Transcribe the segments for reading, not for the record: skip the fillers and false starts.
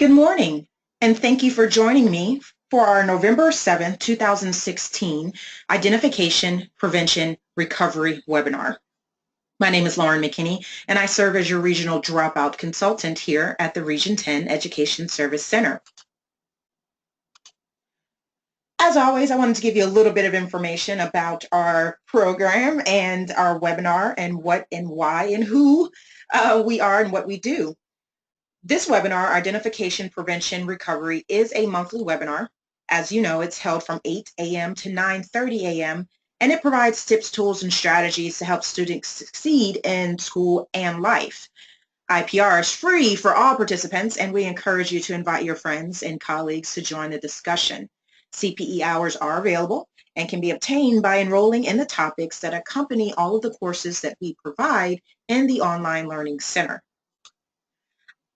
Good morning, and thank you for joining me for our November 7th, 2016 Identification, Prevention, Recovery webinar. My name is Lauren McKinney, and I serve as your Regional Dropout Consultant here at the Region 10 Education Service Center. As always, I wanted to give you a little bit of information about our program and our webinar and what and why and who we are and what we do. This webinar, Identification, Prevention, Recovery, is a monthly webinar. As you know, it's held from 8 a.m. to 9:30 a.m. and it provides tips, tools, and strategies to help students succeed in school and life. I.P.R is free for all participants, and we encourage you to invite your friends and colleagues to join the discussion. CPE hours are available and can be obtained by enrolling in the topics that accompany all of the courses that we provide in the Online Learning Center.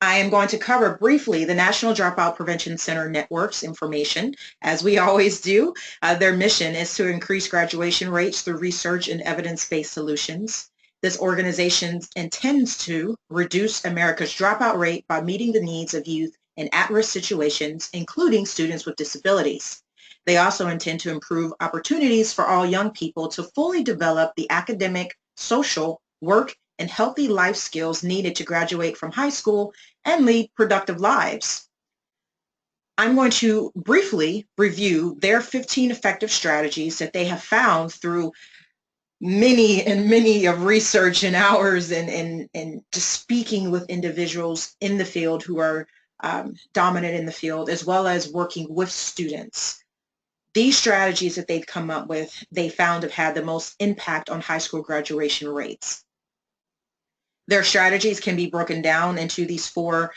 I am going to cover briefly the National Dropout Prevention Center Network's information, as we always do. Their mission is to increase graduation rates through research and evidence-based solutions. This organization intends to reduce America's dropout rate by meeting the needs of youth in at-risk situations, including students with disabilities. They also intend to improve opportunities for all young people to fully develop the academic, social, work, and healthy life skills needed to graduate from high school and lead productive lives. I'm going to briefly review their 15 effective strategies that they have found through many of research and hours and just speaking with individuals in the field who are dominant in the field, as well as working with students. These strategies that they've come up with, they found have had the most impact on high school graduation rates. Their strategies can be broken down into these four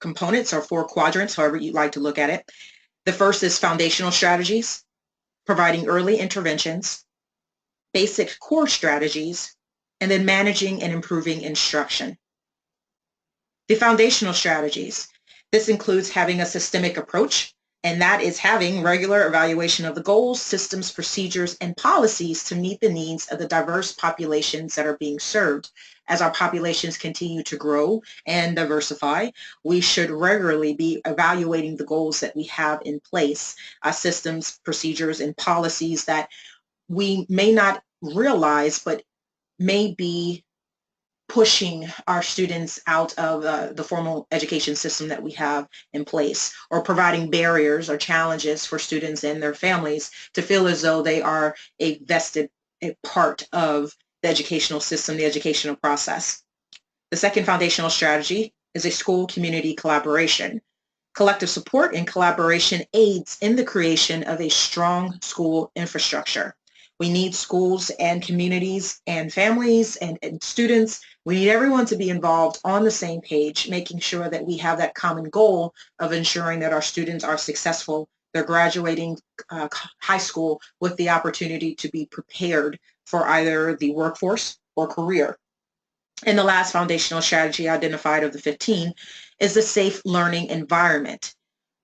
components or four quadrants, however you'd like to look at it. The first is foundational strategies, providing early interventions, basic core strategies, and then managing and improving instruction. The foundational strategies. This includes having a systemic approach, and that is having regular evaluation of the goals, systems, procedures, and policies to meet the needs of the diverse populations that are being served. As our populations continue to grow and diversify, we should regularly be evaluating the goals that we have in place, systems, procedures, and policies that we may not realize but may be pushing our students out of the formal education system that we have in place, or providing barriers or challenges for students and their families to feel as though they are a vested part of the educational system, the educational process. The second foundational strategy is a school-community collaboration. Collective support and collaboration aids in the creation of a strong school infrastructure. We need schools and communities and families and students. We need everyone to be involved on the same page, making sure that we have that common goal of ensuring that our students are successful. They're graduating high school with the opportunity to be prepared for either the workforce or career. And the last foundational strategy identified of the 15 is the safe learning environment.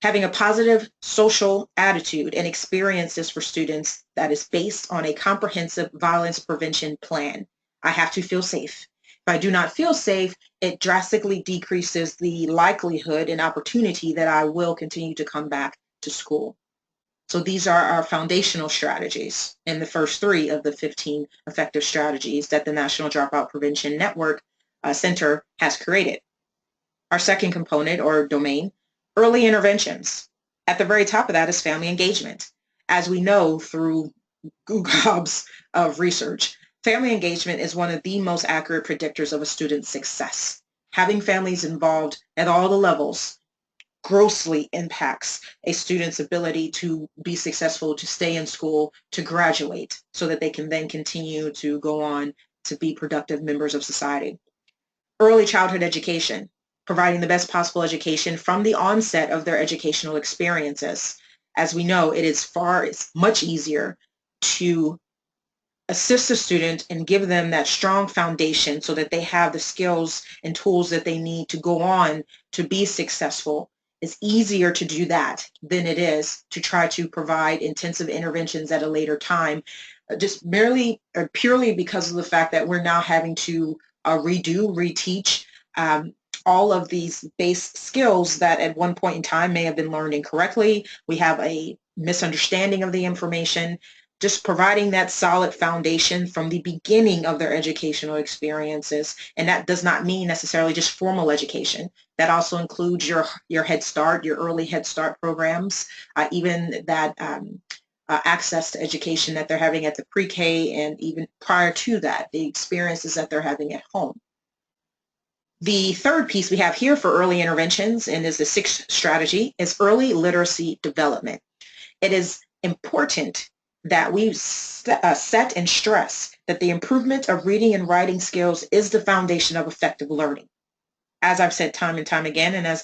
Having a positive social attitude and experiences for students that is based on a comprehensive violence prevention plan. I have to feel safe. If I do not feel safe, it drastically decreases the likelihood and opportunity that I will continue to come back to school. So these are our foundational strategies in the first three of the 15 effective strategies that the National Dropout Prevention Network Center has created. Our second component or domain, early interventions. At the very top of that is family engagement. As we know through gobs of research, family engagement is one of the most accurate predictors of a student's success. Having families involved at all the levels grossly impacts a student's ability to be successful, to stay in school, to graduate, so that they can then continue to go on to be productive members of society. Early childhood education, providing the best possible education from the onset of their educational experiences. As we know, it's much easier to assist a student and give them that strong foundation so that they have the skills and tools that they need to go on to be successful. It's easier to do that than it is to try to provide intensive interventions at a later time, just merely or purely because of the fact that we're now having to reteach all of these base skills that at one point in time may have been learned incorrectly. We have a misunderstanding of the information, just providing that solid foundation from the beginning of their educational experiences. And that does not mean necessarily just formal education. That also includes your Head Start, your early Head Start programs, even that access to education that they're having at the pre-K, and even prior to that, the experiences that they're having at home. The third piece we have here for early interventions, and is the sixth strategy, is early literacy development. It is important that we set and stress that the improvement of reading and writing skills is the foundation of effective learning. As I've said time and time again, and as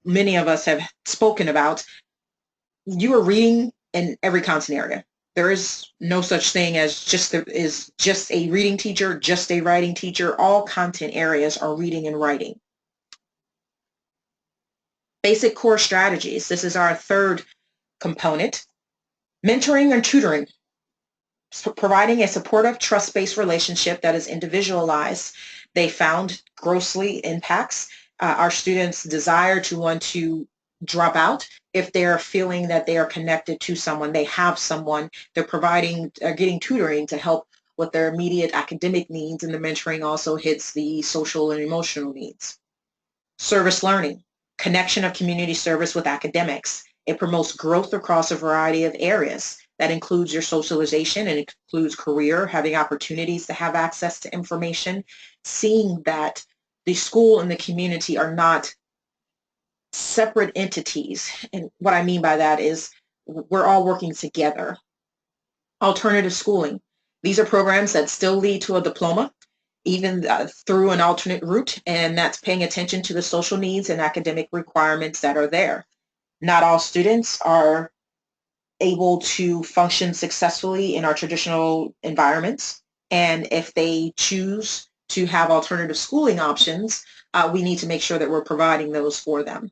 many of us have spoken about, you are reading in every content area. There is no such thing as just a reading teacher, just a writing teacher. All content areas are reading and writing. Basic core strategies. This is our third component. Mentoring and tutoring. So providing a supportive, trust-based relationship that is individualized. They found grossly impacts our students' desire to want to drop out if they're feeling that they are connected to someone, they have someone, they're getting tutoring to help with their immediate academic needs, and the mentoring also hits the social and emotional needs. Service learning, connection of community service with academics. It promotes growth across a variety of areas. That includes your socialization, and it includes career, having opportunities to have access to information, seeing that the school and the community are not separate entities. And what I mean by that is we're all working together. Alternative schooling. These are programs that still lead to a diploma, even through an alternate route, and that's paying attention to the social needs and academic requirements that are there. Not all students are able to function successfully in our traditional environments, and if they choose to have alternative schooling options, we need to make sure that we're providing those for them.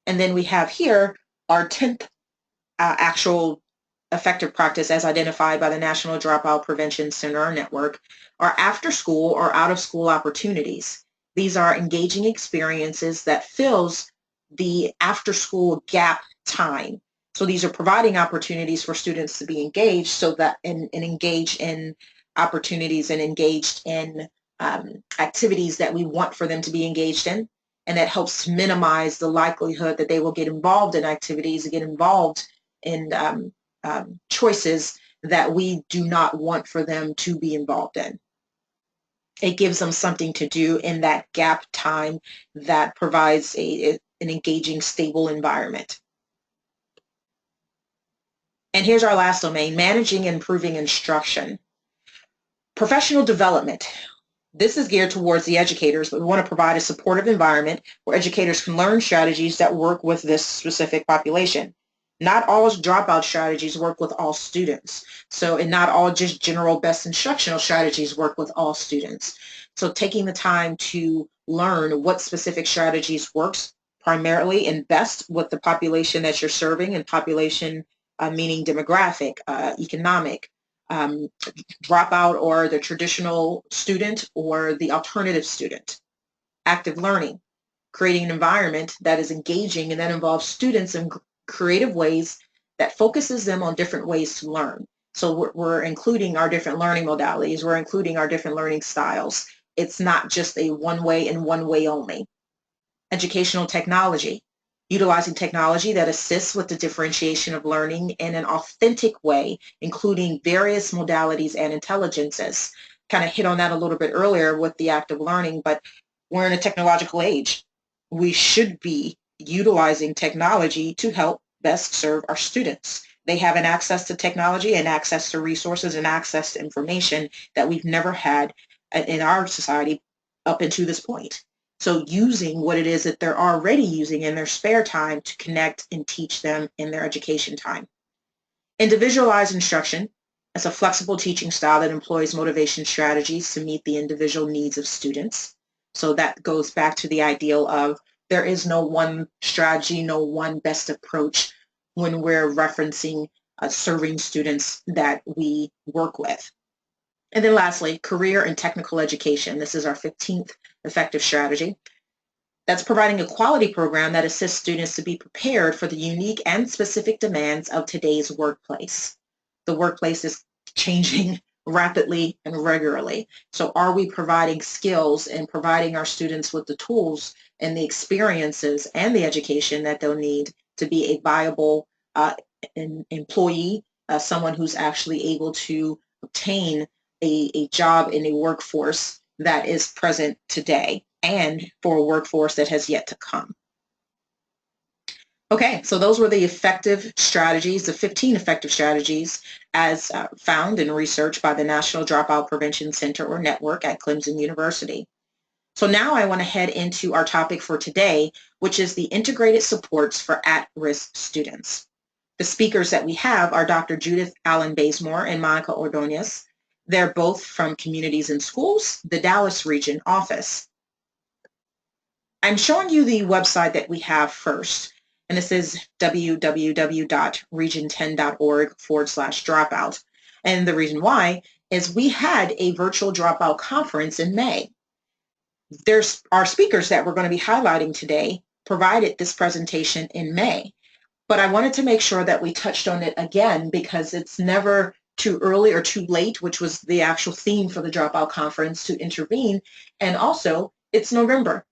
And then we have here our 10th actual effective practice as identified by the National Dropout Prevention Center Network are after-school or out-of-school opportunities. These are engaging experiences that fills the after-school gap time. So these are providing opportunities for students to be engaged, so that and engage in opportunities and engaged in activities that we want for them to be engaged in. And that helps minimize the likelihood that they will get involved in activities and get involved in choices that we do not want for them to be involved in. It gives them something to do in that gap time that provides an engaging, stable environment. And here's our last domain, managing and improving instruction. Professional development. This is geared towards the educators, but we want to provide a supportive environment where educators can learn strategies that work with this specific population. Not all dropout strategies work with all students. So, and not all just general best instructional strategies work with all students. So taking the time to learn what specific strategies works primarily and best with the population that you're serving, and population meaning demographic, economic, dropout, or the traditional student or the alternative student. Active learning, creating an environment that is engaging and that involves students in creative ways that focuses them on different ways to learn. So we're including our different learning modalities, we're including our different learning styles. It's not just a one way and one way only. Educational technology, utilizing technology that assists with the differentiation of learning in an authentic way, including various modalities and intelligences. Kind of hit on that a little bit earlier with the active learning, but we're in a technological age. We should be utilizing technology to help best serve our students. They have an access to technology and access to resources and access to information that we've never had in our society up until this point. So using what it is that they're already using in their spare time to connect and teach them in their education time. Individualized instruction is a flexible teaching style that employs motivation strategies to meet the individual needs of students. So that goes back to the ideal of there is no one strategy, no one best approach when we're referencing serving students that we work with. And then lastly, career and technical education. This is our 15th effective strategy. That's providing a quality program that assists students to be prepared for the unique and specific demands of today's workplace. The workplace is changing rapidly and regularly. So are we providing skills and providing our students with the tools and the experiences and the education that they'll need to be a viable employee, someone who's actually able to obtain a job in a workforce that is present today and for a workforce that has yet to come. Okay, so those were the effective strategies, the 15 effective strategies as found and researched by the National Dropout Prevention Center or Network at Clemson University. So now I want to head into our topic for today, which is the integrated supports for at-risk students. The speakers that we have are Dr. Judith Allen-Bazemore and Monica Ordonez. They're both from Communities in Schools, the Dallas region office. I'm showing you the website that we have first, and this is www.region10.org/dropout. And the reason why is we had a virtual dropout conference in May. There's our speakers that we're going to be highlighting today provided this presentation in May, but I wanted to make sure that we touched on it again because it's never too early or too late, which was the actual theme for the Dropout Conference, to intervene. And also, it's November.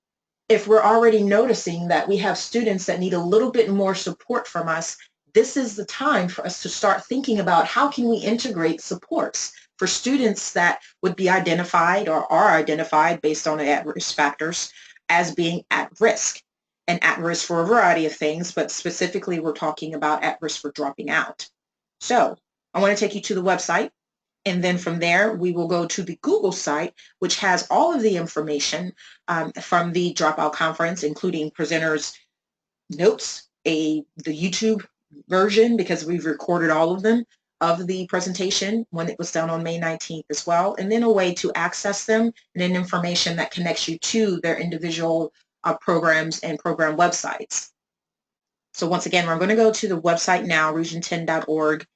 If we're already noticing that we have students that need a little bit more support from us, this is the time for us to start thinking about how can we integrate supports for students that would be identified or are identified based on the at-risk factors as being at risk. And at risk for a variety of things, but specifically we're talking about at risk for dropping out. So I want to take you to the website, and then from there we will go to the Google site, which has all of the information from the Dropout Conference, including presenters' notes, the YouTube version, because we've recorded all of them, of the presentation when it was done on May 19th as well, and then a way to access them, and then information that connects you to their individual programs and program websites. So once again, we're going to go to the website now, region10.org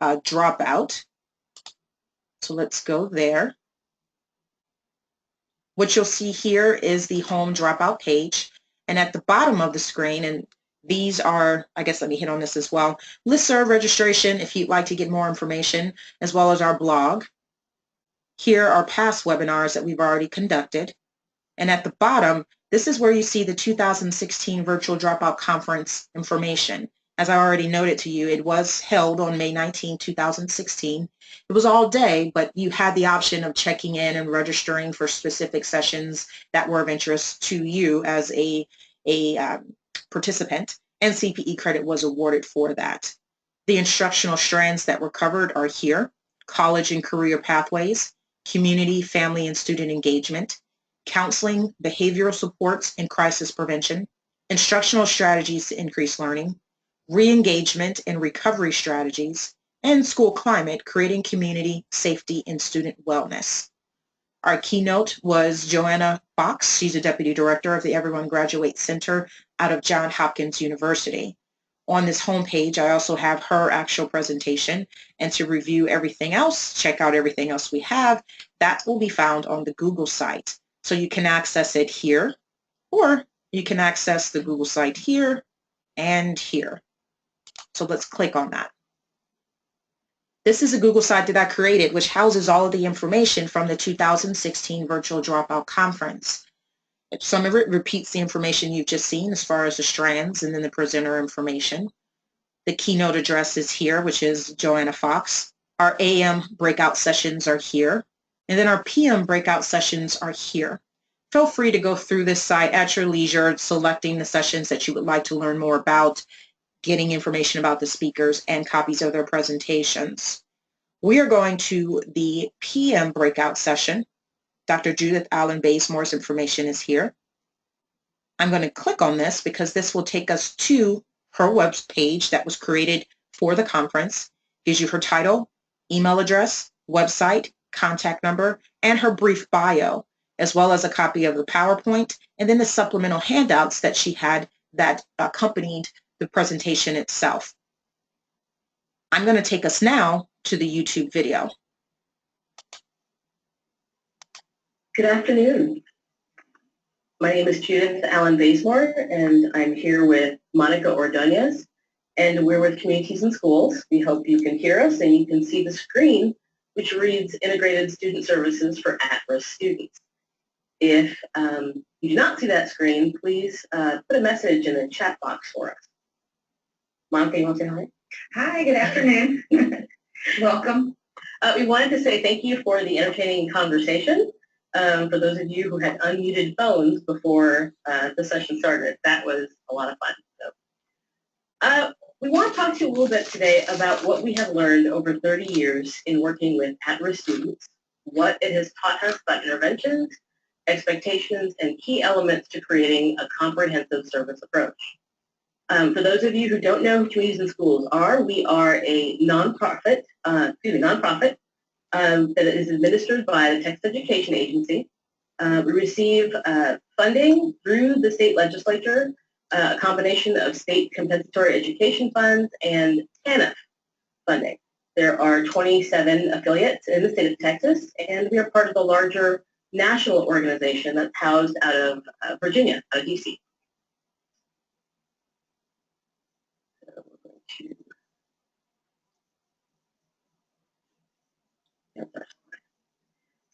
Dropout. So let's go there. What you'll see here is the home dropout page, and at the bottom of the screen, and these are, I guess let me hit on this as well, listserv registration if you'd like to get more information, as well as our blog. Here are past webinars that we've already conducted. And at the bottom, this is where you see the 2016 Virtual Dropout Conference information. As I already noted to you, it was held on May 19, 2016. It was all day, but you had the option of checking in and registering for specific sessions that were of interest to you as a participant, and CPE credit was awarded for that. The instructional strands that were covered are here: college and career pathways, community, family, and student engagement, counseling, behavioral supports, and crisis prevention, instructional strategies to increase learning, re-engagement and recovery strategies, and school climate, creating community, safety, and student wellness. Our keynote was Joanna Fox. She's a Deputy Director of the Everyone Graduates Center out of Johns Hopkins University. On this homepage, I also have her actual presentation, and to review everything else, check out everything else we have, that will be found on the Google site. So you can access it here, or you can access the Google site here and here. So let's click on that. This is a Google site that I created, which houses all of the information from the 2016 Virtual Dropout Conference. Some of it repeats the information you've just seen as far as the strands and then the presenter information. The keynote address is here, which is Joanna Fox. Our AM breakout sessions are here, and then our PM breakout sessions are here. Feel free to go through this site at your leisure, selecting the sessions that you would like to learn more about, getting information about the speakers, and copies of their presentations. We are going to the PM breakout session. Dr. Judith Allen-Bazemore's information is here. I'm going to click on this because this will take us to her web page that was created for the conference. Gives you her title, email address, website, contact number, and her brief bio, as well as a copy of the PowerPoint and then the supplemental handouts that she had that accompanied the presentation itself. I'm going to take us now to the YouTube video. Good afternoon. My name is Judith Allen-Bazemore, and I'm here with Monica Ordonez, and we're with Communities in Schools. We hope you can hear us and you can see the screen, which reads Integrated Student Services for At-Risk Students. If you do not see that screen, please put a message in the chat box for us. Monica, you want to say hi? Hi, good afternoon. Welcome. We wanted to say thank you for the entertaining conversation. For those of you who had unmuted phones before the session started, that was a lot of fun. So, we want to talk to you a little bit today about what we have learned over 30 years in working with at-risk students, what it has taught us about interventions, expectations, and key elements to creating a comprehensive service approach. For those of you who don't know who Communities in Schools are, we are a nonprofit that is administered by the Texas Education Agency. We receive funding through the state legislature, a combination of state compensatory education funds and TANF funding. There are 27 affiliates in the state of Texas, and we are part of the larger national organization that's housed out of Virginia, out of DC.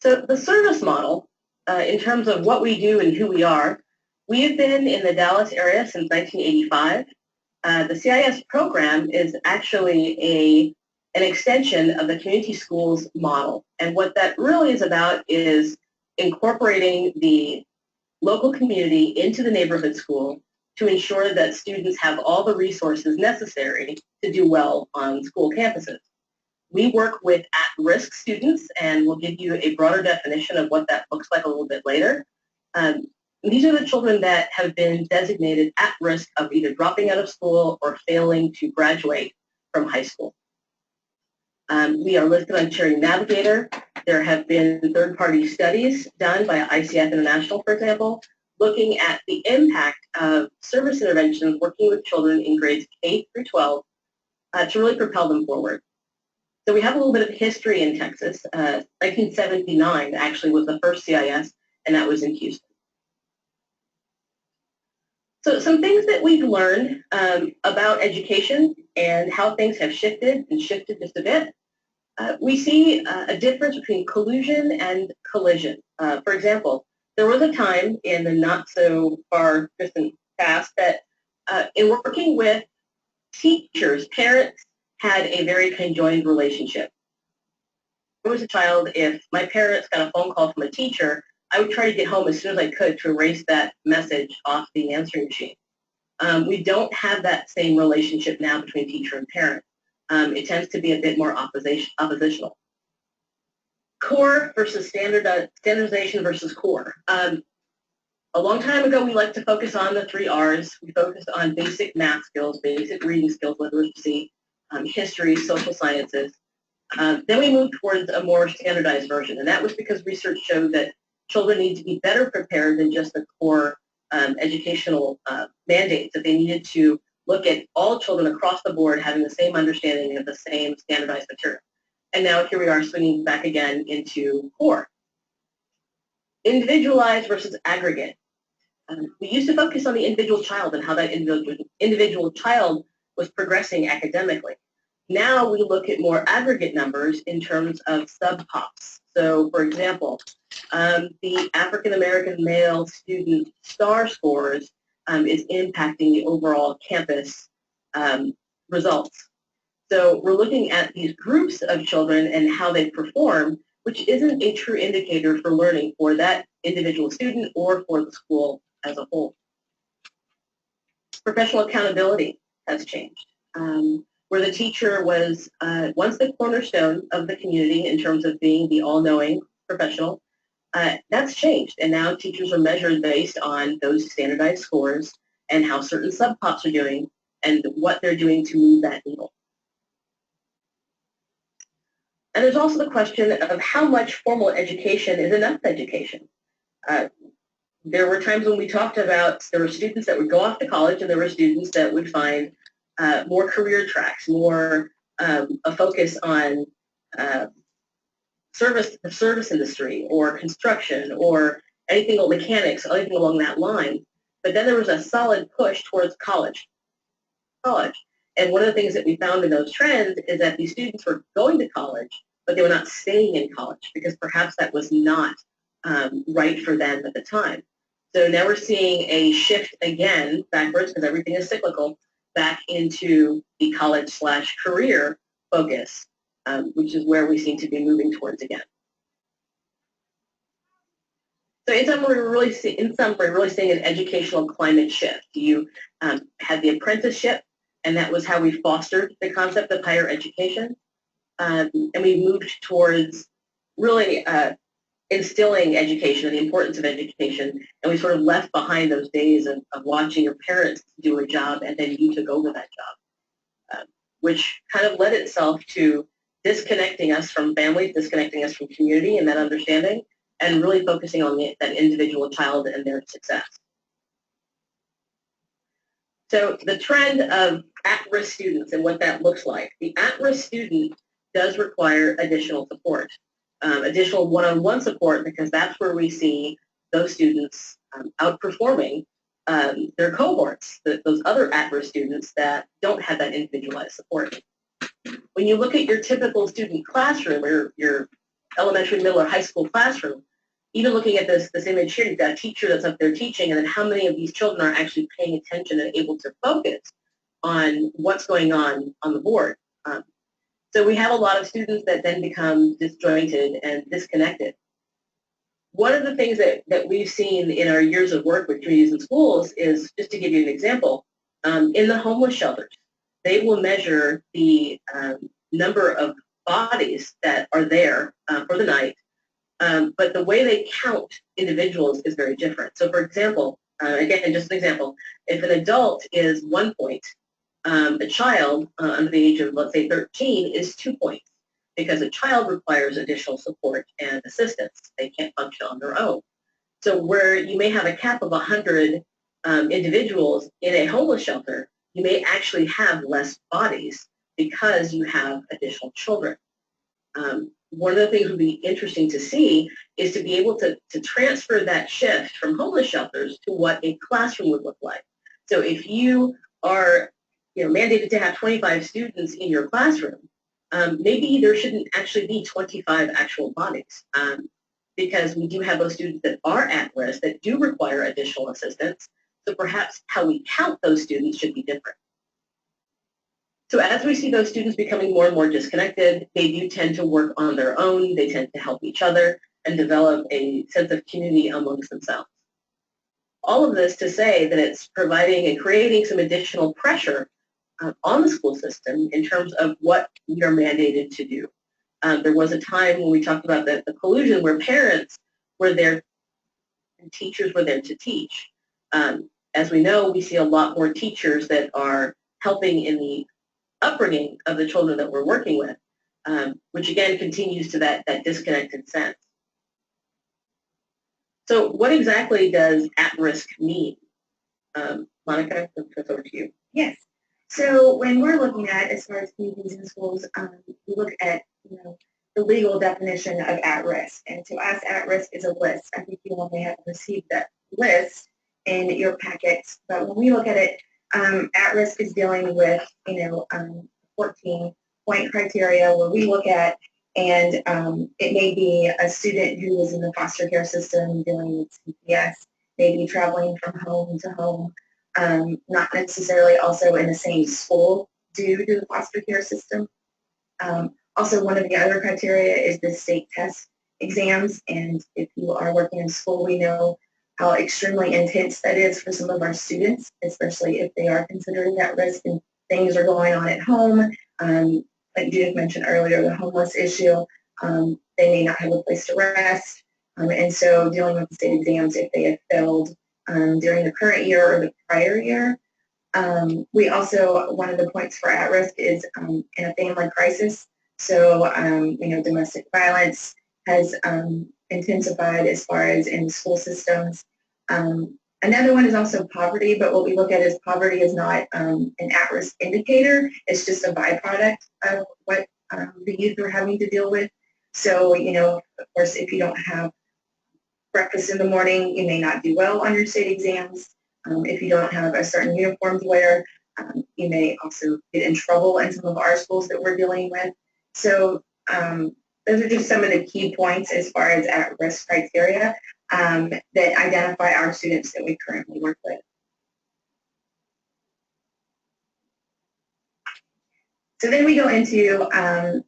So the service model, in terms of what we do and who we are, we have been in the Dallas area since 1985. The CIS program is actually an extension of the community schools model. And what that really is about is incorporating the local community into the neighborhood school to ensure that students have all the resources necessary to do well on school campuses. We work with at-risk students, and we'll give you a broader definition of what that looks like a little bit later. These are the children that have been designated at risk of either dropping out of school or failing to graduate from high school. We are listed on Charity Navigator. There have been third-party studies done by ICF International, for example, looking at the impact of service interventions working with children in grades K through 12 to really propel them forward. So we have a little bit of history in Texas. 1979 actually was the first CIS, and that was in Houston. So some things that we've learned about education and how things have shifted and shifted just a bit. We see a difference between collusion and collision. For example, there was a time in the not so far distant past that in working with teachers, parents had a very conjoined relationship. When I was a child, if my parents got a phone call from a teacher, I would try to get home as soon as I could to erase that message off the answering machine. We don't have that same relationship now between teacher and parent. It tends to be a bit more oppositional. Core versus standardization versus core. A long time ago, we liked to focus on the 3 R's. We focused on basic math skills, basic reading skills, literacy, history, social sciences. Then we moved towards a more standardized version, and that was because research showed that children need to be better prepared than just the core educational mandates, that they needed to look at all children across the board having the same understanding of the same standardized material. And now here we are swinging back again into core. Individualized versus aggregate. We used to focus on the individual child and how that individual child was progressing academically. Now we look at more aggregate numbers in terms of sub-pops. So, for example, the African-American male student STAR scores is impacting the overall campus results. So we're looking at these groups of children and how they perform, which isn't a true indicator for learning for that individual student or for the school as a whole. Professional accountability has changed. Where the teacher was once the cornerstone of the community in terms of being the all-knowing professional, that's changed, and now teachers are measured based on those standardized scores and how certain sub-pops are doing and what they're doing to move that needle. And there's also the question of how much formal education is enough education. There were times when we talked about there were students that would go off to college and there were students that would find more career tracks, more a focus on the service industry or construction or anything about mechanics, anything along that line. But then there was a solid push towards college. And one of the things that we found in those trends is that these students were going to college, but they were not staying in college because perhaps that was not right for them at the time. So now we're seeing a shift again backwards, because everything is cyclical, back into the college/career focus, which is where we seem to be moving towards again. So in summary, we're really seeing an educational climate shift. You had the apprenticeship, and that was how we fostered the concept of higher education. And we moved towards really instilling education and the importance of education, and we sort of left behind those days of watching your parents do a job and then you took over that job, which kind of led itself to disconnecting us from families, disconnecting us from community and that understanding, and really focusing on that individual child and their success. So the trend of at-risk students and what that looks like. The at-risk student does require additional support, additional one-on-one support, because that's where we see those students outperforming their cohorts, those other at-risk students that don't have that individualized support. When you look at your typical student classroom, or your elementary, middle, or high school classroom, even looking at this image here, you've got a teacher that's up there teaching, and then how many of these children are actually paying attention and able to focus on what's going on the board. So we have a lot of students that then become disjointed and disconnected. One of the things that we've seen in our years of work with communities and schools is, just to give you an example, in the homeless shelters, they will measure the number of bodies that are there for the night, but the way they count individuals is very different. So for example, again, just an example, if an adult is 1 point, a child under the age of, let's say, 13 is 2 points, because a child requires additional support and assistance. They can't function on their own. So where you may have a cap of 100 individuals in a homeless shelter, you may actually have less bodies because you have additional children. One of the things would be interesting to see is to be able to transfer that shift from homeless shelters to what a classroom would look like. So if you are mandated to have 25 students in your classroom, maybe there shouldn't actually be 25 actual bodies, because we do have those students that are at risk, that do require additional assistance. So perhaps how we count those students should be different. So as we see those students becoming more and more disconnected, they do tend to work on their own. They tend to help each other and develop a sense of community amongst themselves. All of this to say that it's providing and creating some additional pressure on the school system in terms of what we are mandated to do. There was a time when we talked about the collusion where parents were there and teachers were there to teach. As we know, we see a lot more teachers that are helping in the upbringing of the children that we're working with, which again continues to that disconnected sense. So what exactly does at-risk mean? Monica, that's over to you. Yes. So when we're looking at, as far as communities and schools, we look at the legal definition of at-risk. And to us, at-risk is a list. I think you all may have received that list in your packets. But when we look at it, at-risk is dealing with 14-point criteria where we look at, and it may be a student who is in the foster care system dealing with CPS, maybe traveling from home to home, not necessarily also in the same school due to the foster care system. Also, one of the other criteria is the state test exams, and if you are working in school, we know how extremely intense that is for some of our students, especially if they are considering at risk and things are going on at home. Like Judith mentioned earlier, the homeless issue, they may not have a place to rest, and so dealing with the state exams if they have failed during the current year or the prior year. We also, one of the points for at-risk is in a family crisis. So, domestic violence has intensified as far as in school systems. Another one is also poverty, but what we look at is poverty is not an at-risk indicator. It's just a byproduct of what the youth are having to deal with. So, of course, if you don't have breakfast in the morning, you may not do well on your state exams. If you don't have a certain uniform to wear, you may also get in trouble in some of our schools that we're dealing with. So those are just some of the key points as far as at-risk criteria that identify our students that we currently work with. So then we go into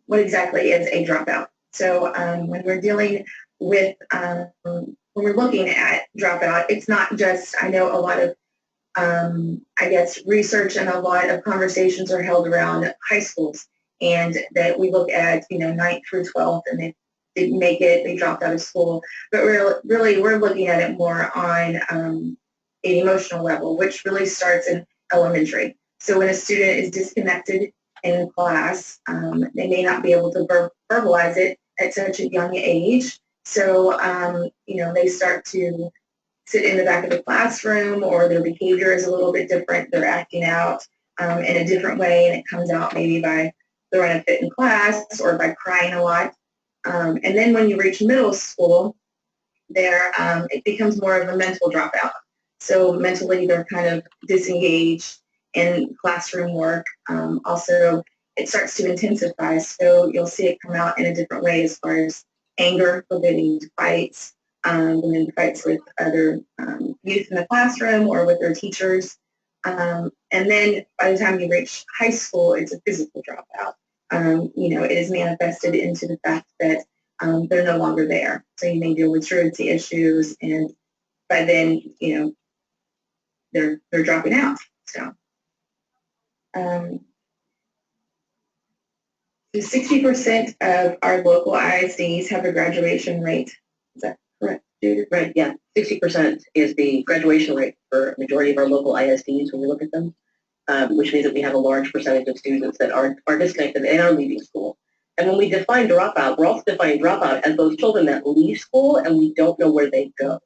what exactly is a dropout. So when we're dealing with, when we're looking at dropout, it's not just, I know a lot of, I guess, research and a lot of conversations are held around high schools, and that we look at, 9th through 12th, and they didn't make it, they dropped out of school. But we're looking at it more on an emotional level, which really starts in elementary. So when a student is disconnected in class, they may not be able to verbalize it at such a young age. So, they start to sit in the back of the classroom, or their behavior is a little bit different. They're acting out in a different way, and it comes out maybe by throwing a fit in class or by crying a lot. And then when you reach middle school, it becomes more of a mental dropout. So mentally, they're kind of disengaged in classroom work. Also, it starts to intensify, so you'll see it come out in a different way as far as anger, getting into fights, fights with other youth in the classroom or with their teachers. And then by the time you reach high school, it's a physical dropout. It is manifested into the fact that they're no longer there. So you may deal with truancy issues, and by then, they're dropping out. So 60% of our local ISDs have a graduation rate. Is that correct, Judith? Right, yeah. 60% is the graduation rate for a majority of our local ISDs when we look at them, which means that we have a large percentage of students that are disconnected and are leaving school. And when we define dropout, we're also defining dropout as those children that leave school and we don't know where they go.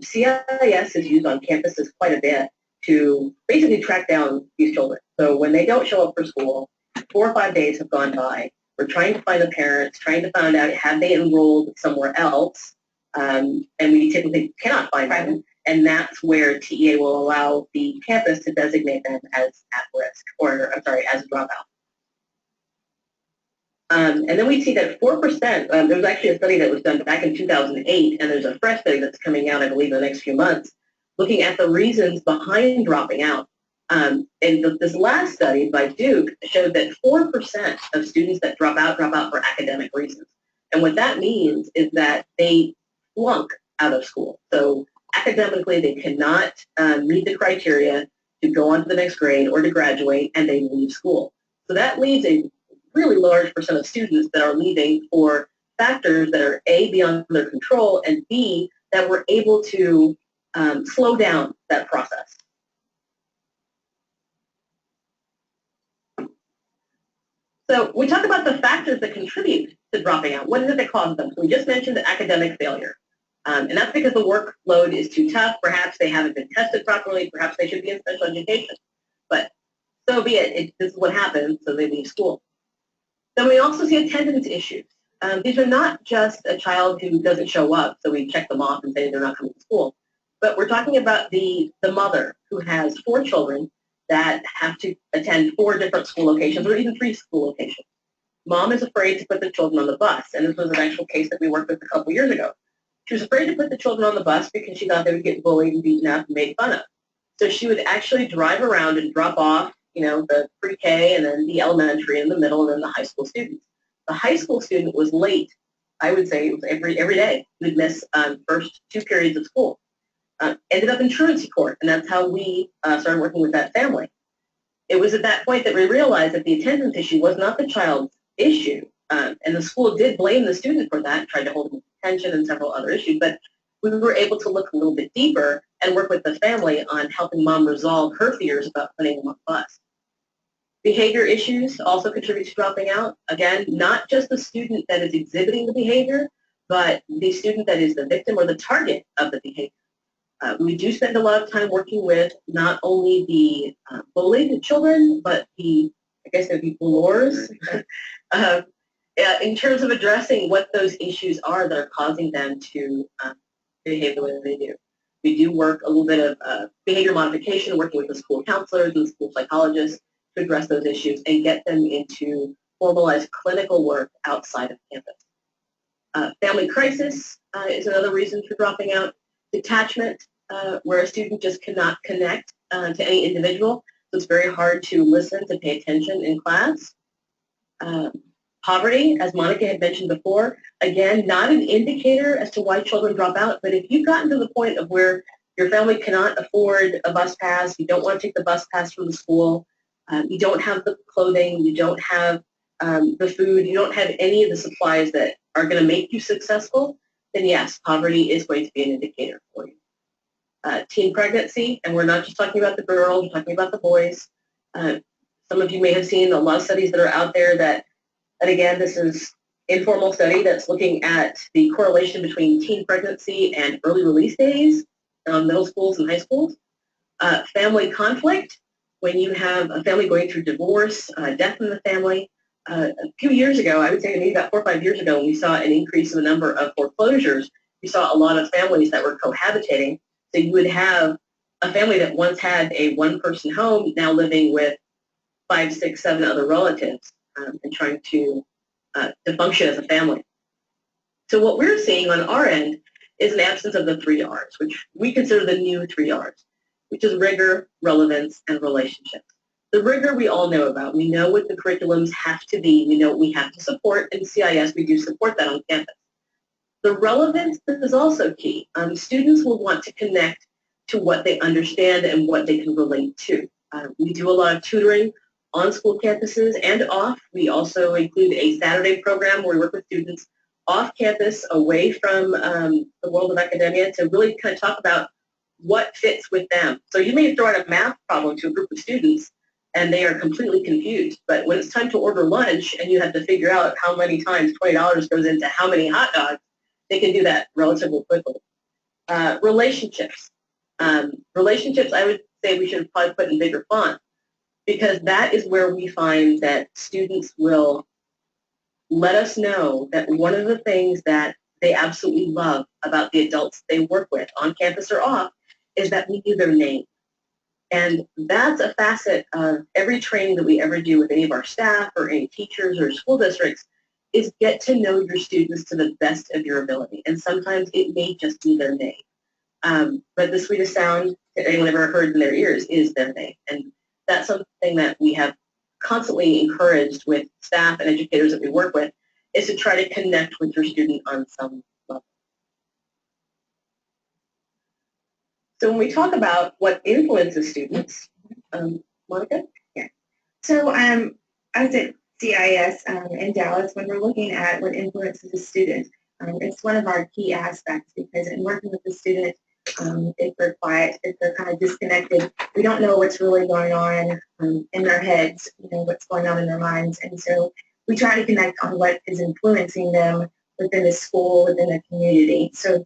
CIS is used on campuses quite a bit to basically track down these children. So when they don't show up for school, 4 or 5 days have gone by. We're trying to find the parents, trying to find out have they enrolled somewhere else, and we typically cannot find them. And that's where TEA will allow the campus to designate them as at risk, or I'm sorry, as a dropout. And then we see that 4%, there was actually a study that was done back in 2008, and there's a fresh study that's coming out, I believe, in the next few months, looking at the reasons behind dropping out. And this last study by Duke showed that 4% of students that drop out for academic reasons. And what that means is that they flunk out of school. So academically, they cannot meet the criteria to go on to the next grade or to graduate, and they leave school. So that leaves a really large percent of students that are leaving for factors that are A, beyond their control, and B, that we're able to slow down that process. So we talk about the factors that contribute to dropping out. What is it that causes them? So we just mentioned the academic failure. And that's because the workload is too tough. Perhaps they haven't been tested properly. Perhaps they should be in special education. But so be it. This is what happens, so they leave school. Then we also see attendance issues. These are not just a child who doesn't show up, so we check them off and say they're not coming to school. But we're talking about the mother who has 4 children that have to attend 4 different school locations, or even 3 school locations. Mom is afraid to put the children on the bus, and this was an actual case that we worked with a couple years ago. She was afraid to put the children on the bus because she thought they would get bullied and beaten up and made fun of. So she would actually drive around and drop off, the pre-K and then the elementary and the middle and then the high school students. The high school student was late. I would say it was every day. He would miss first 2 periods of school. Ended up in truancy court, and that's how we started working with that family. It was at that point that we realized that the attendance issue was not the child's issue, and the school did blame the student for that, tried to hold him to detention and several other issues, but we were able to look a little bit deeper and work with the family on helping mom resolve her fears about putting him on the bus. Behavior issues also contribute to dropping out. Again, not just the student that is exhibiting the behavior, but the student that is the victim or the target of the behavior. We do spend a lot of time working with not only the bullied children, but I guess they'd be blowers, in terms of addressing what those issues are that are causing them to behave the way that they do. We do work a little bit of behavior modification, working with the school counselors and school psychologists to address those issues and get them into formalized clinical work outside of campus. Family crisis is another reason for dropping out. Detachment, where a student just cannot connect to any individual, so it's very hard to listen, to pay attention in class. Poverty, as Monica had mentioned before, again, not an indicator as to why children drop out, but if you've gotten to the point of where your family cannot afford a bus pass, you don't want to take the bus pass from the school, you don't have the clothing, you don't have the food, you don't have any of the supplies that are going to make you successful, then yes, poverty is going to be an indicator for you. Teen pregnancy, and we're not just talking about the girls, we're talking about the boys. Some of you may have seen a lot of studies that are out there that, and again, this is informal study that's looking at the correlation between teen pregnancy and early release days in middle schools and high schools. Family conflict, when you have a family going through divorce, death in the family. A few years ago, I would say maybe about 4 or 5 years ago, when we saw an increase in the number of foreclosures, we saw a lot of families that were cohabitating. So you would have a family that once had a one-person home now living with 5, 6, 7 other relatives and trying to function as a family. So what we're seeing on our end is an absence of the 3 R's, which we consider the new 3 R's, which is rigor, relevance, and relationships. The rigor we all know about. We know what the curriculums have to be. We know what we have to support. In CIS, we do support that on campus. The relevance is also key. Students will want to connect to what they understand and what they can relate to. We do a lot of tutoring on school campuses and off. We also include a Saturday program where we work with students off campus, away from the world of academia, to really kind of talk about what fits with them. So you may throw out a math problem to a group of students and they are completely confused. But when it's time to order lunch and you have to figure out how many times $20 goes into how many hot dogs, they can do that relatively quickly. Relationships. Relationships, I would say we should probably put in bigger font, because that is where we find that students will let us know that one of the things that they absolutely love about the adults they work with on campus or off is that we knew their name. And that's a facet of every training that we ever do with any of our staff or any teachers or school districts, is get to know your students to the best of your ability. And sometimes it may just be their name. But the sweetest sound that anyone ever heard in their ears is their name. And that's something that we have constantly encouraged with staff and educators that we work with, is to try to connect with your student on some level. So when we talk about what influences students, Monica? Yeah. So I was at CIS in Dallas when we're looking at what influences a student. It's one of our key aspects, because in working with the student, if they're quiet, if they're kind of disconnected, we don't know what's really going on in their heads, what's going on in their minds. And so we try to connect on what is influencing them within the school, within the community. So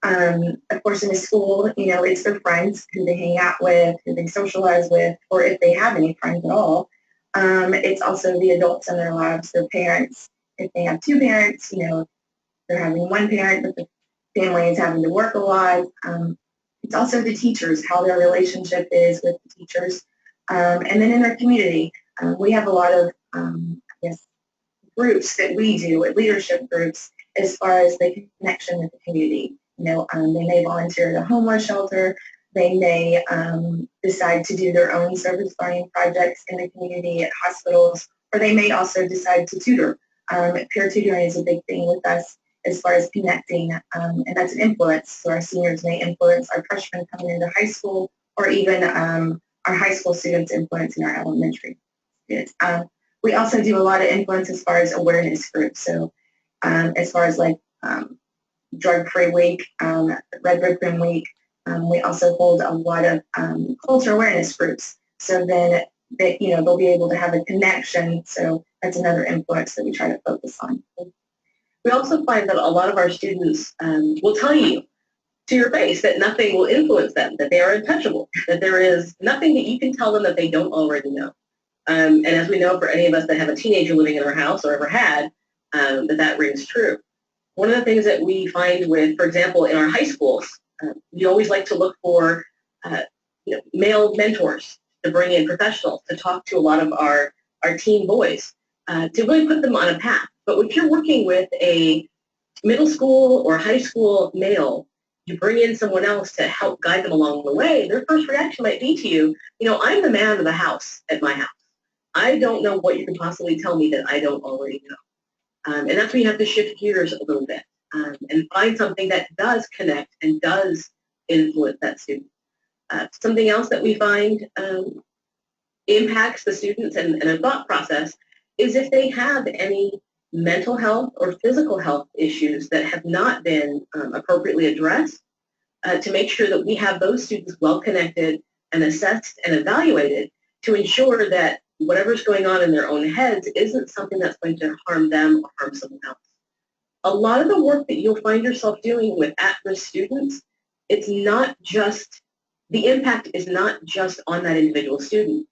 of course, in the school, it's their friends who they hang out with, who they socialize with, or if they have any friends at all. It's also the adults in their lives, their parents. If they have 2 parents, they're having 1 parent, but the family is having to work a lot. It's also the teachers, how their relationship is with the teachers. And then in their community, we have a lot of, groups that we do, leadership groups, as far as the connection with the community. They may volunteer at a homeless shelter. They may decide to do their own service learning projects in the community at hospitals, or they may also decide to tutor. Peer tutoring is a big thing with us as far as connecting, and that's an influence. So our seniors may influence our freshmen coming into high school, or even our high school students influencing our elementary students. We also do a lot of influence as far as awareness groups. So as far as like Drug-Free Week, Red Ribbon Week, we also hold a lot of culture awareness groups. So then they'll be able to have a connection. So that's another influence that we try to focus on. We also find that a lot of our students will tell you to your face that nothing will influence them, that they are untouchable, that there is nothing that you can tell them that they don't already know. And as we know, for any of us that have a teenager living in our house or ever had, that rings true. One of the things that we find with, for example, in our high schools, we always like to look for male mentors to bring in professionals to talk to a lot of our teen boys to really put them on a path. But if you're working with a middle school or high school male, you bring in someone else to help guide them along the way, their first reaction might be to you, I'm the man of the house at my house. I don't know what you can possibly tell me that I don't already know. And that's when you have to shift gears a little bit and find something that does connect and does influence that student. Something else that we find impacts the students and their thought process is if they have any mental health or physical health issues that have not been appropriately addressed, to make sure that we have those students well connected and assessed and evaluated to ensure that whatever's going on in their own heads isn't something that's going to harm them or harm someone else. A lot of the work that you'll find yourself doing with at-risk students, it's not just, the impact is not just on that individual student.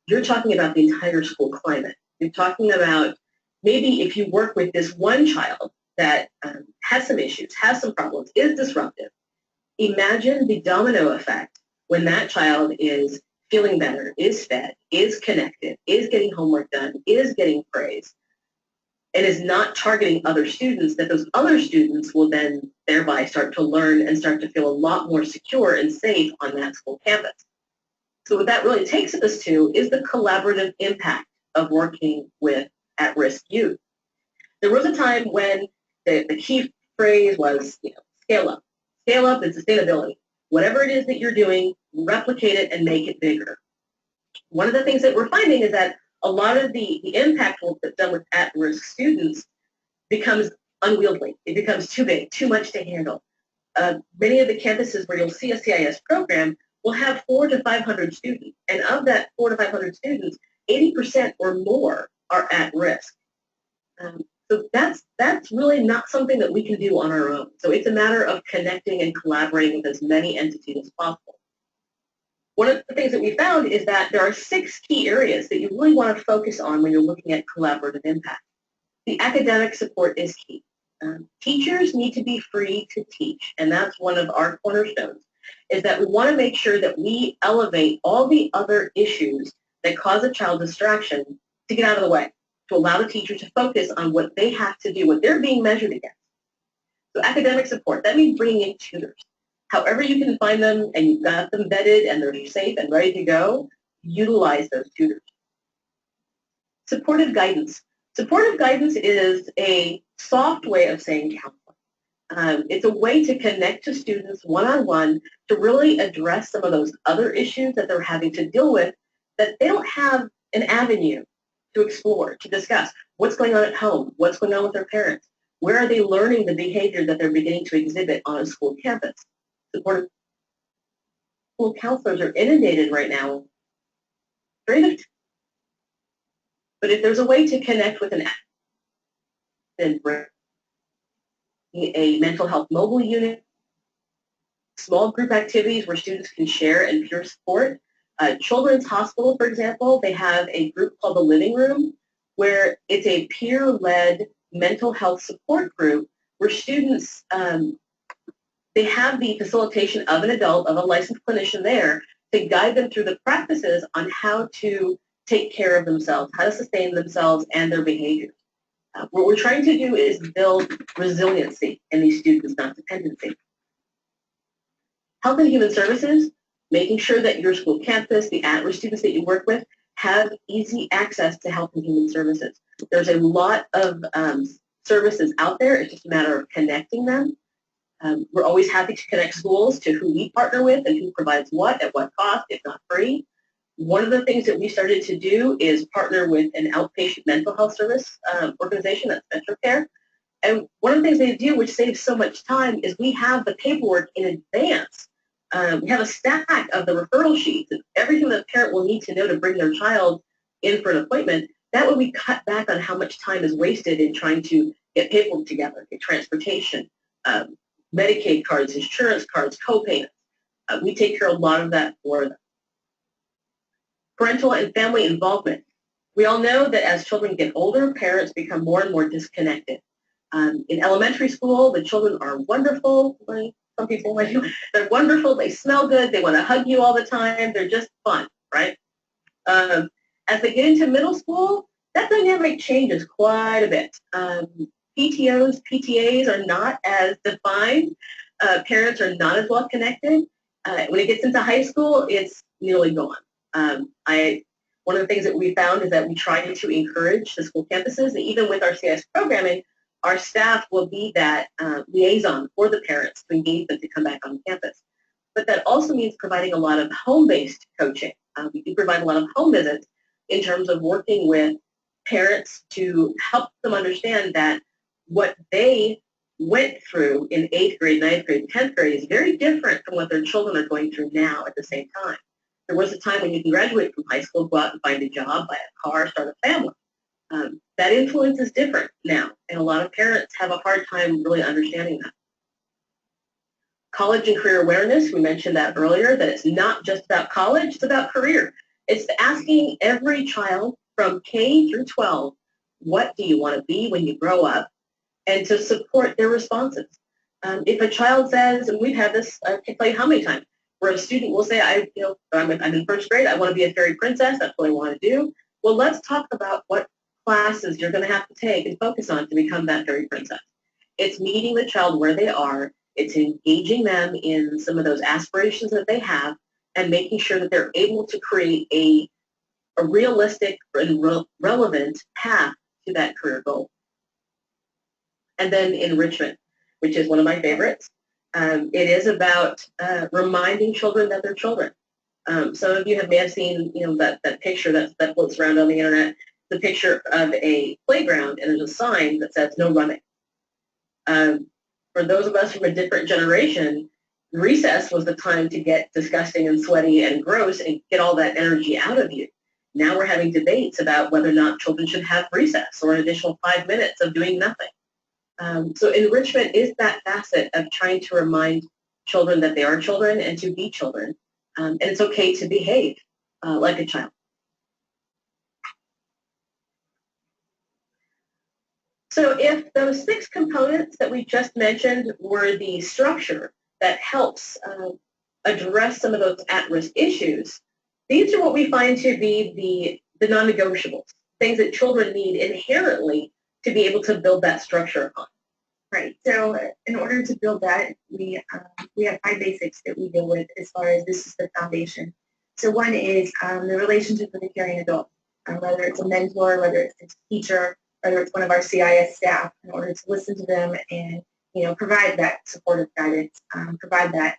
You're talking about the entire school climate. You're talking about maybe if you work with this one child that has some issues, has some problems, is disruptive, imagine the domino effect when that child is feeling better, is fed, is connected, is getting homework done, is getting praise, and is not targeting other students, that those other students will then thereby start to learn and start to feel a lot more secure and safe on that school campus. So what that really takes us to is the collaborative impact of working with at-risk youth. There was a time when the key phrase was, scale up. Scale up and sustainability. Whatever it is that you're doing, replicate it and make it bigger. One of the things that we're finding is that a lot of the impact work that's done with at-risk students becomes unwieldy. It becomes too big, too much to handle. Many of the campuses where you'll see a CIS program will have 400 to 500 students. And of that 400 to 500 students, 80% or more are at risk. So that's really not something that we can do on our own. So it's a matter of connecting and collaborating with as many entities as possible. One of the things that we found is that there are 6 key areas that you really want to focus on when you're looking at collaborative impact. The academic support is key. Teachers need to be free to teach, and that's one of our cornerstones, is that we want to make sure that we elevate all the other issues that cause a child distraction to get out of the way, to allow the teacher to focus on what they have to do, what they're being measured against. So academic support, that means bringing in tutors. However you can find them and you've got them vetted and they're safe and ready to go, utilize those tutors. Supportive guidance. Supportive guidance is a soft way of saying counseling. It's a way to connect to students one-on-one to really address some of those other issues that they're having to deal with that they don't have an avenue to explore, to discuss. What's going on at home? What's going on with their parents? Where are they learning the behavior that they're beginning to exhibit on a school campus? Supportive school counselors are inundated right now. But if there's a way to connect with then bring a mental health mobile unit, small group activities where students can share and peer support. Children's Hospital, for example, they have a group called the Living Room, where it's a peer-led mental health support group where students, they have the facilitation of an adult, of a licensed clinician there, to guide them through the practices on how to take care of themselves, how to sustain themselves and their behaviors. What we're trying to do is build resiliency in these students, not dependency. Health and Human Services, making sure that your school campus, the at-risk students that you work with, have easy access to health and human services. There's a lot of services out there. It's just a matter of connecting them. We're always happy to connect schools to who we partner with and who provides what, at what cost, if not free. One of the things that we started to do is partner with an outpatient mental health service organization, that's MetroCare. And one of the things they do, which saves so much time, is we have the paperwork in advance. We have a stack of the referral sheets and everything that a parent will need to know to bring their child in for an appointment. That way we cut back on how much time is wasted in trying to get paperwork together, get transportation, Medicaid cards, insurance cards, co-payments. We take care of a lot of that for them. Parental and family involvement. We all know that as children get older, parents become more and more disconnected. In elementary school, the children are wonderful. Some people, they're wonderful. They smell good. They want to hug you all the time. They're just fun, right? As they get into middle school, that dynamic changes quite a bit. PTOs, PTAs are not as defined. Parents are not as well connected. When it gets into high school, it's nearly gone. One of the things that we found is that we try to encourage the school campuses, and even with our CIS programming, our staff will be that liaison for the parents to engage them to come back on campus. But that also means providing a lot of home-based coaching. We do provide a lot of home visits in terms of working with parents to help them understand that what they went through in 8th grade, 9th grade, 10th grade is very different from what their children are going through now at the same time. There was a time when you can graduate from high school, go out and find a job, buy a car, start a family. That influence is different now, and a lot of parents have a hard time really understanding that. College and career awareness, we mentioned that earlier, that it's not just about college, it's about career. It's asking every child from K through 12, what do you want to be when you grow up, and to support their responses. If a child says, and we've had this, I can't tell you how many times, where a student will say, I'm in 1st grade, I want to be a fairy princess, that's what I want to do. Well, let's talk about what classes you're going to have to take and focus on to become that fairy princess. It's meeting the child where they are, it's engaging them in some of those aspirations that they have, and making sure that they're able to create a realistic and relevant path to that career goal. And then enrichment, which is one of my favorites. It is about reminding children that they're children. Some of you may have seen, that picture that floats around on the internet, the picture of a playground, and there's a sign that says no running. For those of us from a different generation, recess was the time to get disgusting and sweaty and gross and get all that energy out of you. Now we're having debates about whether or not children should have recess or an additional 5 minutes of doing nothing. So enrichment is that facet of trying to remind children that they are children and to be children. And it's okay to behave like a child. So if those 6 components that we just mentioned were the structure that helps address some of those at-risk issues, these are what we find to be the non-negotiables, things that children need inherently to be able to build that structure upon. Right. So in order to build that, we have 5 basics that we deal with as far as this is the foundation. So one is the relationship with a caring adult, whether it's a mentor, whether it's a teacher, whether it's one of our CIS staff, in order to listen to them and provide that supportive guidance, provide that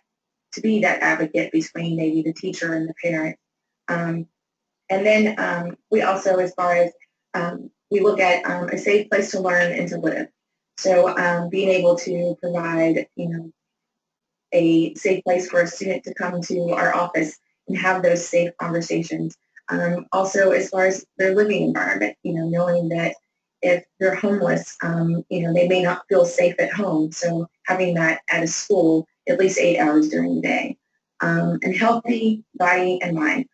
to be that advocate between maybe the teacher and the parent. And then we also, as far as we look at a safe place to learn and to live. So being able to provide, a safe place for a student to come to our office and have those safe conversations. Also, as far as their living environment, knowing that if they're homeless, they may not feel safe at home. So having that at a school at least 8 hours during the day. And healthy body and mind,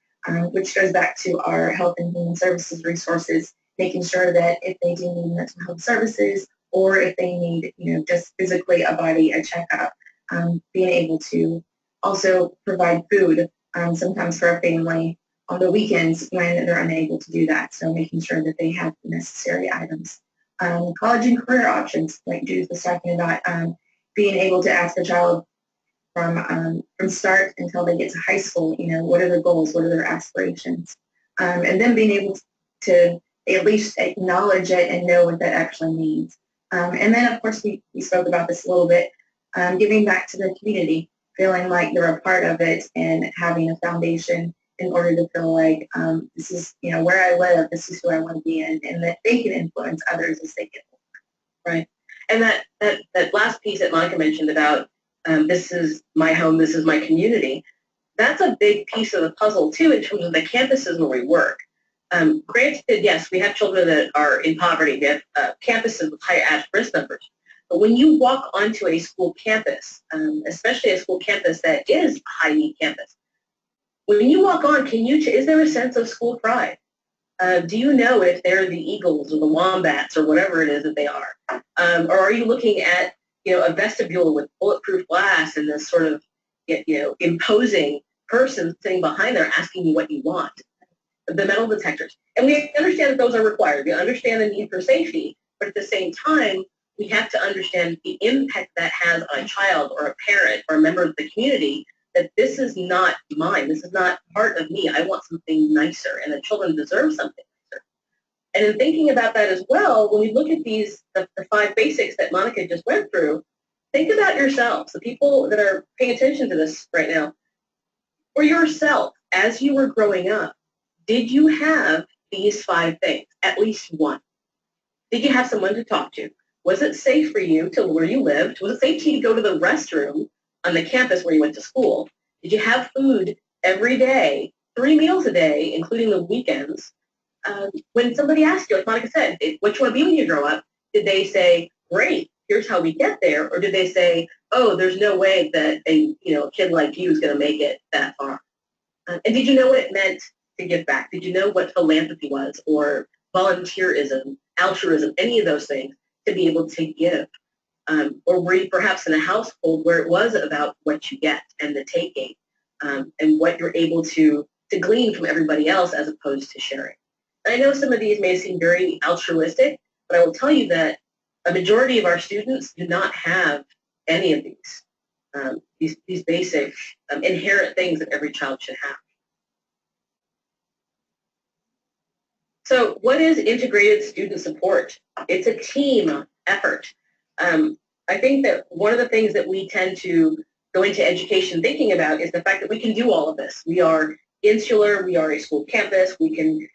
which goes back to our health and human services resources, making sure that if they do need mental health services or if they need, just physically a body, a checkup, being able to also provide food sometimes for a family on the weekends when they're unable to do that. So making sure that they have the necessary items. College and career options, like Judith was talking about, being able to ask the child from start until they get to high school, what are their goals, what are their aspirations, and then being able to at least acknowledge it and know what that actually means. And then, of course, we spoke about this a little bit, giving back to the community, feeling like they're a part of it and having a foundation in order to feel like this is, where I live, this is who I want to be in, and that they can influence others as they get older. Right. And that last piece that Monica mentioned about this is my home, this is my community, that's a big piece of the puzzle, too, in terms of the campuses where we work. Granted, yes, we have children that are in poverty. We have campuses with high at-risk numbers. But when you walk onto a school campus, especially a school campus that is a high-need campus, when you walk on, is there a sense of school pride? Do you know if they're the eagles or the wombats or whatever it is that they are? Or are you looking at, a vestibule with bulletproof glass and this sort of, imposing person sitting behind there asking you what you want? The metal detectors. And we understand that those are required. We understand the need for safety, but at the same time, we have to understand the impact that has on a child or a parent or a member of the community, that this is not mine. This is not part of me. I want something nicer, and the children deserve something nicer. And in thinking about that as well, when we look at these, the 5 basics that Monica just went through, think about yourselves, the people that are paying attention to this right now. For yourself, as you were growing up, did you have these 5 things, at least one? Did you have someone to talk to? Was it safe for you to where you lived? Was it safe for you to go to the restroom on the campus where you went to school? Did you have food every day, 3 meals a day, including the weekends? When somebody asked you, like Monica said, what you want to be when you grow up, did they say, great, here's how we get there? Or did they say, oh, there's no way that a kid like you is going to make it that far? And did you know what it meant to give back? Did you know what philanthropy was, or volunteerism, altruism, any of those things, to be able to give? Or were you perhaps in a household where it was about what you get and the taking, and what you're able to glean from everybody else as opposed to sharing? And I know some of these may seem very altruistic, but I will tell you that a majority of our students do not have any of these basic inherent things that every child should have. So what is integrated student support? It's a team effort. I think that one of the things that we tend to go into education thinking about is the fact that we can do all of this. We are insular, we are a school campus, we can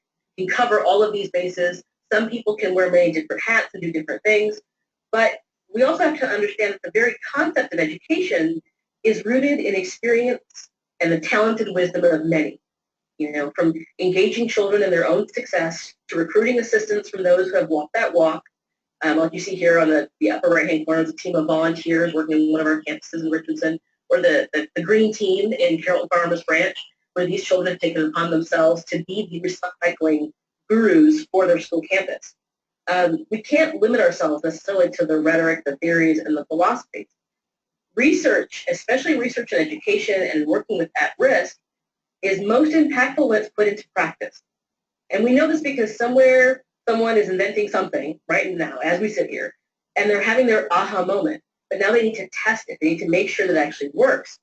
cover all of these bases. Some people can wear many different hats and do different things, but we also have to understand that the very concept of education is rooted in experience and the talented wisdom of many. From engaging children in their own success to recruiting assistance from those who have walked that walk. Like you see here on the upper right-hand corner is a team of volunteers working in one of our campuses in Richardson, or the green team in Carrollton Farmers Branch, where these children have taken it upon themselves to be the recycling gurus for their school campus. We can't limit ourselves necessarily to the rhetoric, the theories, and the philosophies. Research, especially research in education and working with at-risk, is most impactful when it's put into practice. And we know this because somewhere someone is inventing something right now as we sit here, and they're having their aha moment, but now they need to test it. They need to make sure that it actually works.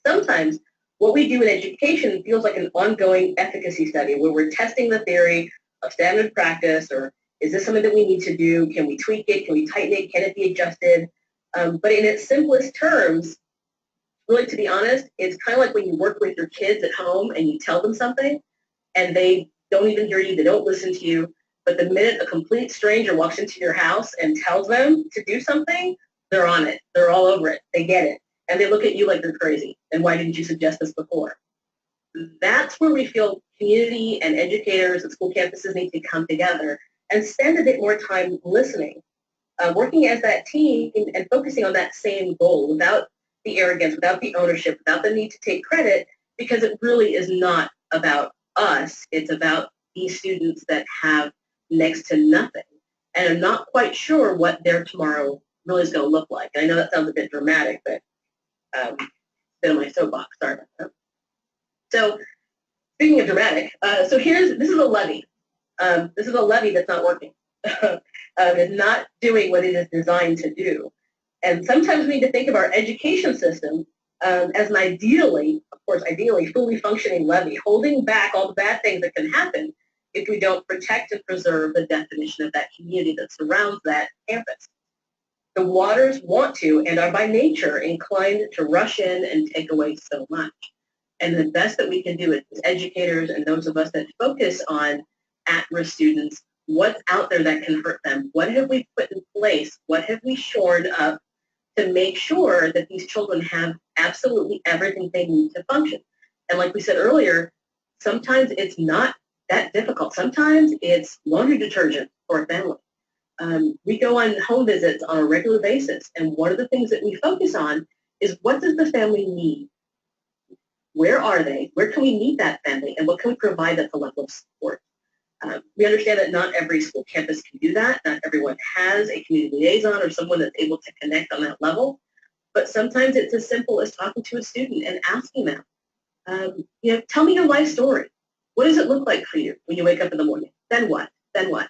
Sometimes what we do in education feels like an ongoing efficacy study where we're testing the theory of standard practice, or is this something that we need to do? Can we tweak it? Can we tighten it? Can it be adjusted? But in its simplest terms, really, to be honest, it's kind of like when you work with your kids at home and you tell them something and they don't even hear you, they don't listen to you, but the minute a complete stranger walks into your house and tells them to do something, they're on it. They're all over it. They get it. And they look at you like they're crazy. And why didn't you suggest this before? That's where we feel community and educators and school campuses need to come together and spend a bit more time listening, working as that team and focusing on that same goal without the arrogance, without the ownership, without the need to take credit, because it really is not about us. It's about these students that have next to nothing and are not quite sure what their tomorrow really is going to look like. And I know that sounds a bit dramatic, but been on my soapbox, sorry about that. So speaking of dramatic, this is a levee. This is a levee that's not working. It's not doing what it is designed to do. And sometimes we need to think of our education system as an ideally, fully functioning levee, holding back all the bad things that can happen if we don't protect and preserve the definition of that community that surrounds that campus. The waters want to and are by nature inclined to rush in and take away so much. And the best that we can do as educators and those of us that focus on at-risk students, what's out there that can hurt them? What have we put in place? What have we shored up to make sure that these children have absolutely everything they need to function? And like we said earlier, sometimes it's not that difficult. Sometimes it's laundry detergent for a family. We go on home visits on a regular basis, and one of the things that we focus on is what does the family need? Where are they? Where can we meet that family? And what can we provide that's a level of support? We understand that not every school campus can do that. Not everyone has a community liaison or someone that's able to connect on that level. But sometimes it's as simple as talking to a student and asking them, tell me your life story. What does it look like for you when you wake up in the morning? Then what? Then what?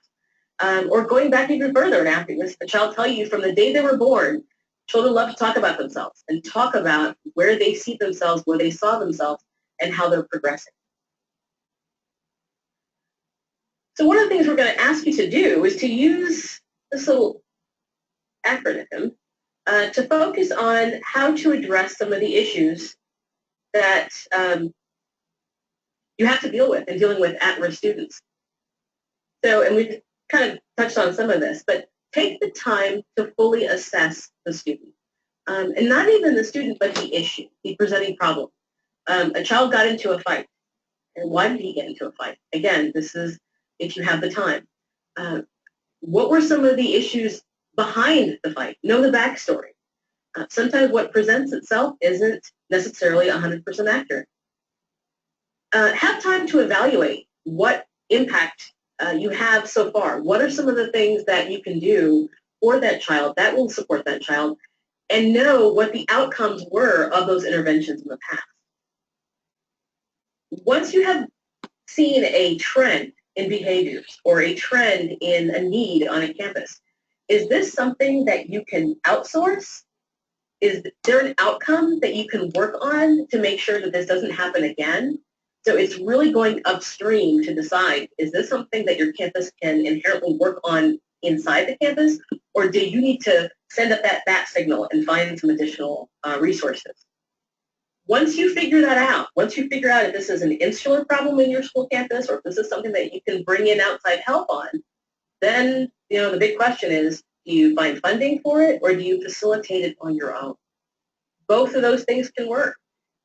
Or going back even further and asking a child tell you from the day they were born, children love to talk about themselves and talk about where they see themselves, where they saw themselves, and how they're progressing. So one of the things we're going to ask you to do is to use this little acronym to focus on how to address some of the issues that you have to deal with in dealing with at-risk students. So, and we've kind of touched on some of this, but take the time to fully assess the student. And not even the student, but the issue, the presenting problem. A child got into a fight. And why did he get into a fight? Again, this is if you have the time. What were some of the issues behind the fight? Know the backstory. Sometimes what presents itself isn't necessarily 100% accurate. Have time to evaluate what impact you have so far. What are some of the things that you can do for that child that will support that child, and know what the outcomes were of those interventions in the past. Once you have seen a trend in behaviors or a trend in a need on a campus, is this something that you can outsource? Is there an outcome that you can work on to make sure that this doesn't happen again? So it's really going upstream to decide, is this something that your campus can inherently work on inside the campus, or do you need to send up that bat signal and find some additional resources? Once you figure that out, once you figure out if this is an insular problem in your school campus or if this is something that you can bring in outside help on, then the big question is, do you find funding for it or do you facilitate it on your own? Both of those things can work.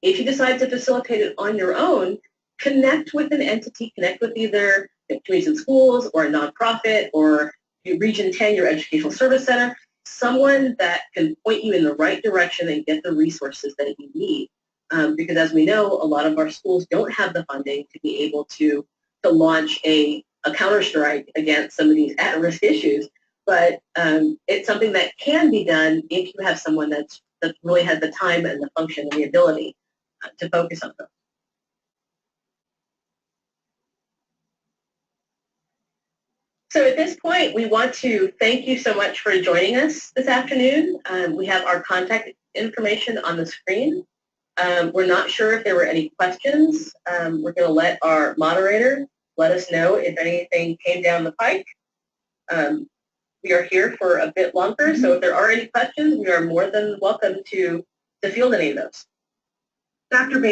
If you decide to facilitate it on your own, connect with an entity, connect with either communities and schools or a nonprofit or your Region 10, your educational service center, someone that can point you in the right direction and get the resources that you need. Because as we know, a lot of our schools don't have the funding to be able to launch a counter-strike against some of these at-risk issues. But it's something that can be done if you have someone that really has the time and the function and the ability to focus on them. So at this point, we want to thank you so much for joining us this afternoon. We have our contact information on the screen. We're not sure if there were any questions. We're going to let our moderator let us know if anything came down the pike. We are here for a bit longer, so if there are any questions, we are more than welcome to field any of those. Dr.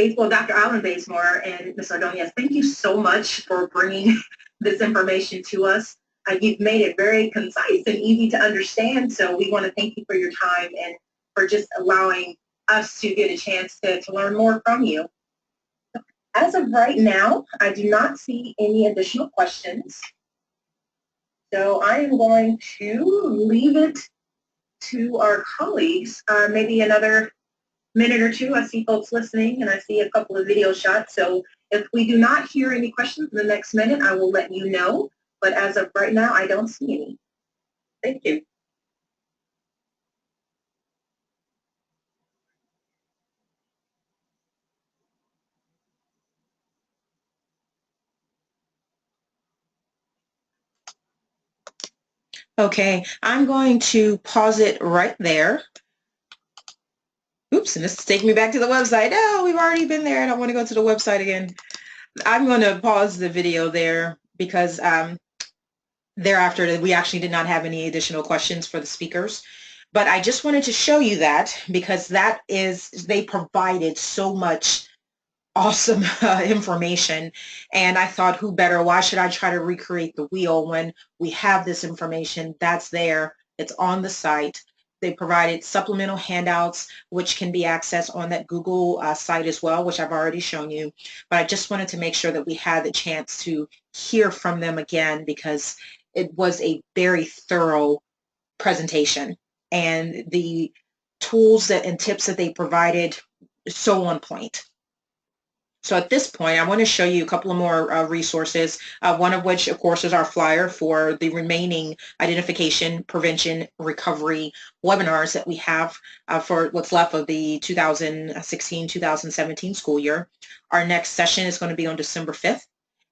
Allen-Bazemore and Ms. Ordonez, thank you so much for bringing this information to us. You've made it very concise and easy to understand, so we want to thank you for your time and for just allowing us to get a chance to learn more from you. As of right now, I do not see any additional questions. So I am going to leave it to our colleagues, maybe another minute or two. I see folks listening and I see a couple of video shots. So if we do not hear any questions in the next minute, I will let you know. But as of right now, I don't see any. Thank you. Okay, I'm going to pause it right there. Oops, and this is taking me back to the website. No, we've already been there. I don't want to go to the website again. I'm going to pause the video there because thereafter we actually did not have any additional questions for the speakers. But I just wanted to show you that because they provided so much awesome information, and I thought, who better? Why should I try to recreate the wheel when we have this information that's there? It's on the site. They provided supplemental handouts which can be accessed on that Google site as well, which I've already shown you. But I just wanted to make sure that we had the chance to hear from them again because it was a very thorough presentation, and the tools and tips that they provided so on point. So at this point, I want to show you a couple of more resources, one of which, of course, is our flyer for the remaining identification, prevention, recovery webinars that we have for what's left of the 2016-2017 school year. Our next session is going to be on December 5th,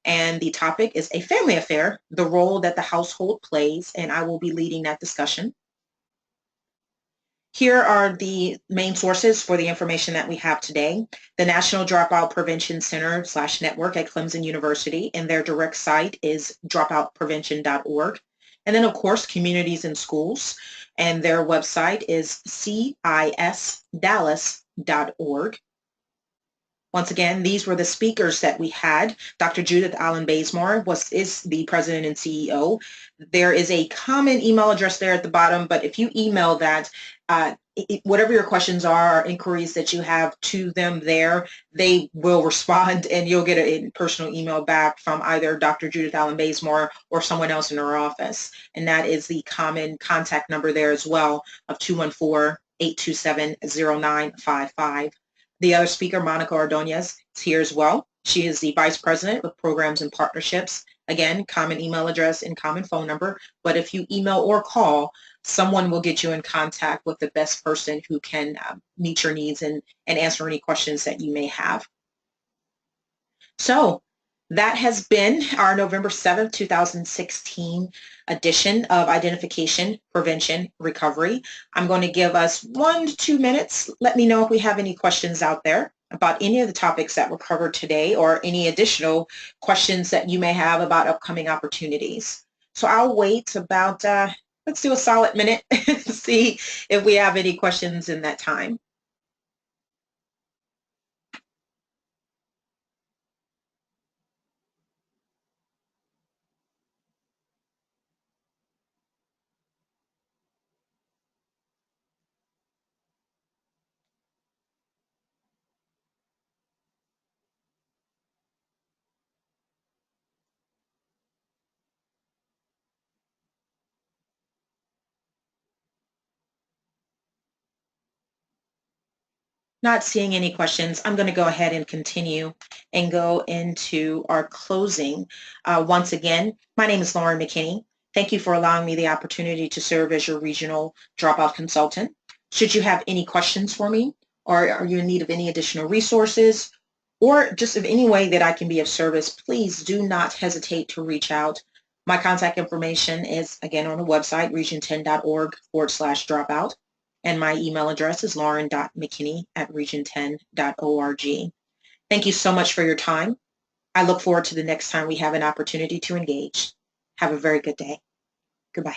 and the topic is a family affair, the role that the household plays, and I will be leading that discussion. Here are the main sources for the information that we have today. The National Dropout Prevention Center / Network at Clemson University, and their direct site is dropoutprevention.org. And then, of course, Communities in Schools, and their website is cisdallas.org. Once again, these were the speakers that we had. Dr. Judith Allen-Bazemore is the president and CEO. There is a common email address there at the bottom, but if you email that, whatever your questions are or inquiries that you have to them there, they will respond and you'll get a personal email back from either Dr. Judith Allen-Bazemore or someone else in her office. And that is the common contact number there as well of 214-827-0955. The other speaker, Monica Ordonez, is here as well. She is the Vice President with Programs and Partnerships. Again, common email address and common phone number. But if you email or call, someone will get you in contact with the best person who can meet your needs and answer any questions that you may have. So that has been our November 7th, 2016 edition of Identification, Prevention, Recovery. I'm going to give us 1 to 2 minutes. Let me know if we have any questions out there about any of the topics that were covered today or any additional questions that you may have about upcoming opportunities. So I'll wait about, let's do a solid minute to see if we have any questions in that time. Not seeing any questions, I'm going to go ahead and continue and go into our closing. Once again, my name is Lauren McKinney. Thank you for allowing me the opportunity to serve as your regional dropout consultant. Should you have any questions for me, or are you in need of any additional resources, or just of any way that I can be of service, please do not hesitate to reach out. My contact information is, again, on the website, region10.org/dropout. And my email address is lauren.mckinney@region10.org. Thank you so much for your time. I look forward to the next time we have an opportunity to engage. Have a very good day. Goodbye.